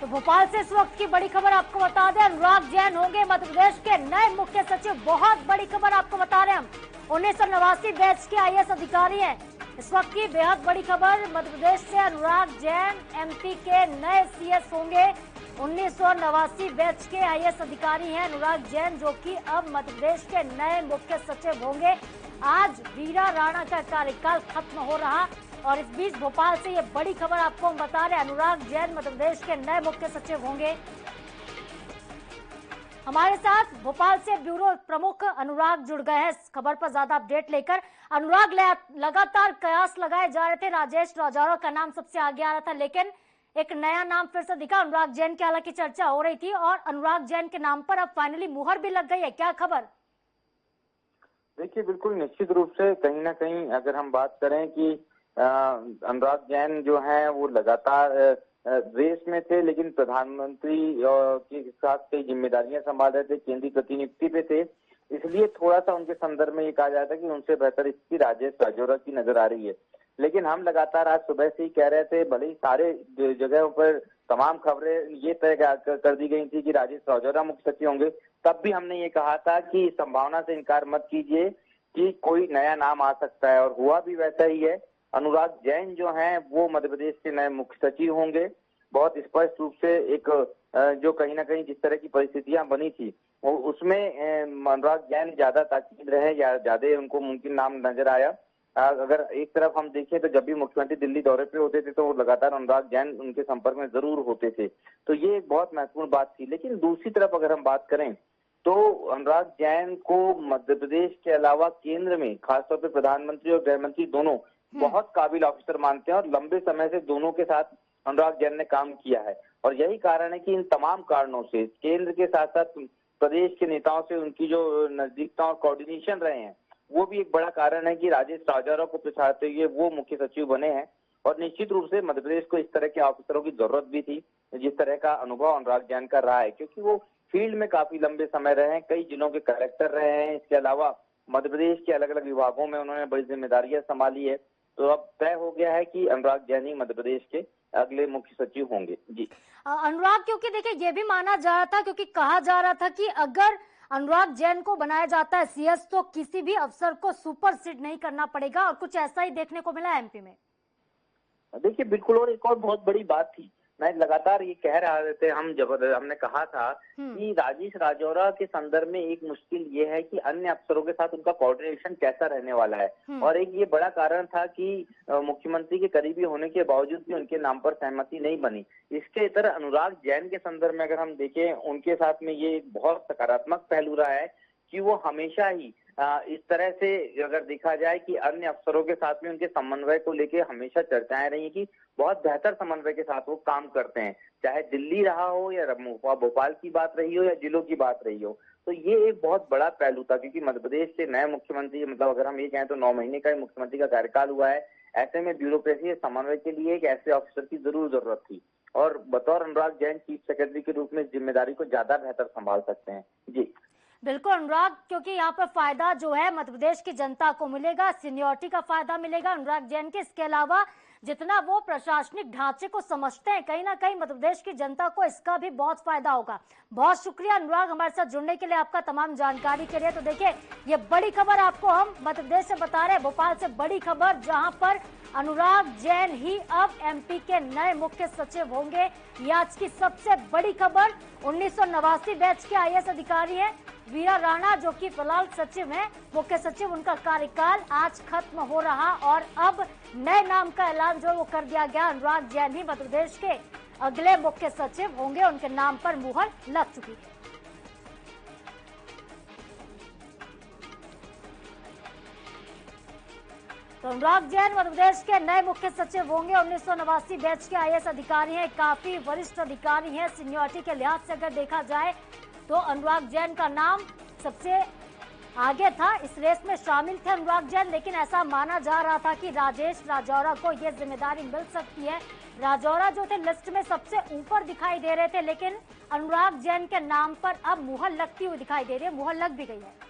भोपाल से इस वक्त की बड़ी खबर आपको बता दें, अनुराग जैन होंगे मध्य प्रदेश के नए मुख्य सचिव। बहुत बड़ी खबर आपको बता रहे हैं हम, 1989 बैच के आईएएस अधिकारी हैं। इस वक्त की बेहद बड़ी खबर, मध्य प्रदेश से अनुराग जैन एमपी के नए सीएस होंगे। 1989 बैच के आईएएस अधिकारी हैं अनुराग जैन, जो कि अब मध्य प्रदेश के नए मुख्य सचिव होंगे। आज वीरा राणा का कार्यकाल खत्म हो रहा और इस बीच भोपाल से ये बड़ी खबर आपको हम बता रहे हैं, अनुराग जैन मध्य प्रदेश के नए मुख्य सचिव होंगे। हमारे साथ भोपाल से ब्यूरो प्रमुख अनुराग जुड़ गए हैं इस खबर पर ज्यादा अपडेट लेकर। अनुराग, लगातार कयास लगाए जा रहे थे, राजेश राजौरा का नाम सबसे आगे आ रहा था, लेकिन एक नया नाम फिर से दिखा, अनुराग जैन की हालांकि चर्चा हो रही थी और अनुराग जैन के नाम पर अब फाइनली मुहर भी लग गई है। क्या खबर? देखिए, बिल्कुल निश्चित रूप से कहीं ना कहीं अगर हम बात करें कि अनुराग जैन जो है वो लगातार रेस में थे, लेकिन प्रधानमंत्री के साथ कई जिम्मेदारियां संभाल रहे थे, केंद्रीय प्रतिनियुक्ति पे थे, इसलिए थोड़ा सा उनके संदर्भ में ये कहा जाता है कि उनसे बेहतर स्थिति राजेश राजौरा की नजर आ रही है। लेकिन हम लगातार आज सुबह से ही कह रहे थे, भले ही सारे जगहों पर तमाम खबरें ये तय कर दी गई थी कि राजेश राजौरा मुख्य सचिव होंगे, तब भी हमने ये कहा था कि संभावना से इनकार मत कीजिए कि कोई नया नाम आ सकता है, और हुआ भी वैसा ही है। अनुराग जैन जो हैं वो मध्य प्रदेश के नए मुख्य सचिव होंगे। बहुत स्पष्ट रूप से एक जो कहीं ना कहीं जिस तरह की परिस्थितियां बनी थी वो उसमें अनुराग जैन ज्यादा ताकीद रहे या ज्यादा उनको मुमकिन नाम नजर आया। अगर एक तरफ हम देखें तो जब भी मुख्यमंत्री दिल्ली दौरे पे होते थे तो वो लगातार अनुराग जैन उनके संपर्क में जरूर होते थे, तो ये एक बहुत महत्वपूर्ण बात थी। लेकिन दूसरी तरफ अगर हम बात करें तो अनुराग जैन को मध्य प्रदेश के अलावा केंद्र में खासतौर पर प्रधानमंत्री और गृह मंत्री दोनों बहुत काबिल ऑफिसर मानते हैं और लंबे समय से दोनों के साथ अनुराग जैन ने काम किया है। और यही कारण है कि इन तमाम कारणों से केंद्र के साथ साथ प्रदेश के नेताओं से उनकी जो नजदीकता और कोऑर्डिनेशन रहे हैं, वो भी एक बड़ा कारण है कि राजेश राजौरा को पिछाड़ते हुए वो मुख्य सचिव बने हैं। और निश्चित रूप से मध्य प्रदेश को इस तरह के ऑफिसरों की जरूरत भी थी, जिस तरह का अनुभव अनुराग जैन का रहा है, क्योंकि वो फील्ड में काफी लंबे समय रहे हैं, कई जिलों के कलेक्टर रहे हैं। इसके अलावा मध्य प्रदेश के अलग अलग विभागों में उन्होंने बड़ी जिम्मेदारियां संभाली है। तो अब तय हो गया है कि अनुराग जैन ही मध्य प्रदेश के अगले मुख्य सचिव होंगे। जी अनुराग, क्योंकि देखिए ये भी माना जा रहा था, क्योंकि कहा जा रहा था कि अगर अनुराग जैन को बनाया जाता है सीएस तो किसी भी अफसर को सुपरसीड नहीं करना पड़ेगा, और कुछ ऐसा ही देखने को मिला एमपी में। देखिए, बिल्कुल। और एक और बहुत बड़ी बात थी, मैं लगातार ये कह रहे थे, हमने कहा था कि राजेश राजौरा के संदर्भ में एक मुश्किल ये है कि अन्य अफसरों के साथ उनका कोऑर्डिनेशन कैसा रहने वाला है। और एक ये बड़ा कारण था कि मुख्यमंत्री के करीबी होने के बावजूद भी उनके नाम पर सहमति नहीं बनी। इसके इतर अनुराग जैन के संदर्भ में अगर हम देखें, उनके साथ में ये एक बहुत सकारात्मक पहलू रहा है कि वो हमेशा ही इस तरह से अगर देखा जाए कि अन्य अफसरों के साथ में उनके समन्वय को लेके हमेशा चर्चाएं रही कि बहुत बेहतर समन्वय के साथ वो काम करते हैं, चाहे दिल्ली रहा हो या भोपाल की बात रही हो या जिलों की बात रही हो। तो ये एक बहुत बड़ा पहलू था, क्योंकि मध्य प्रदेश से नए मुख्यमंत्री, मतलब अगर हम ये कहें तो 9 महीने का मुख्यमंत्री का कार्यकाल हुआ है। ऐसे में ब्यूरोक्रेसी समन्वय के लिए एक ऐसे ऑफिसर की जरूरत थी, और बतौर अनुराग जैन चीफ सेक्रेटरी के रूप में इस जिम्मेदारी को ज्यादा बेहतर संभाल सकते हैं। जी बिल्कुल अनुराग, क्योंकि यहाँ पर फायदा जो है मध्य प्रदेश की जनता को मिलेगा, सीनियरिटी का फायदा मिलेगा अनुराग जैन के। इसके अलावा जितना वो प्रशासनिक ढांचे को समझते हैं, कहीं ना कहीं मध्य प्रदेश की जनता को इसका भी बहुत फायदा होगा। बहुत शुक्रिया अनुराग हमारे साथ जुड़ने के लिए, आपका तमाम जानकारी के लिए। तो देखिए, ये बड़ी खबर आपको हम मध्य प्रदेश से बता रहे हैं, भोपाल से बड़ी खबर, जहां पर अनुराग जैन ही अब एमपी के नए मुख्य सचिव होंगे। ये आज की सबसे बड़ी खबर। 1989 बैच के आईएएस अधिकारी हैं वीरा राणा, जो कि फिलहाल सचिव हैं, मुख्य सचिव, उनका कार्यकाल आज खत्म हो रहा और अब नए नाम का ऐलान जो वो कर दिया गया। अनुराग जैन ही मध्य प्रदेश के अगले मुख्य सचिव होंगे, उनके नाम पर मुहर लग चुकी है। तो अनुराग जैन मध्य प्रदेश के नए मुख्य सचिव होंगे। 1989 बैच के आईएएस अधिकारी हैं, काफी वरिष्ठ अधिकारी हैं। सीनियरिटी के लिहाज से अगर देखा जाए तो अनुराग जैन का नाम सबसे आगे था, इस रेस में शामिल थे अनुराग जैन। लेकिन ऐसा माना जा रहा था कि राजेश राजौरा को यह जिम्मेदारी मिल सकती है। राजौरा जो थे लिस्ट में सबसे ऊपर दिखाई दे रहे थे, लेकिन अनुराग जैन के नाम पर अब मुहर लगती हुई दिखाई दे रही है, मुहर लग भी गई है।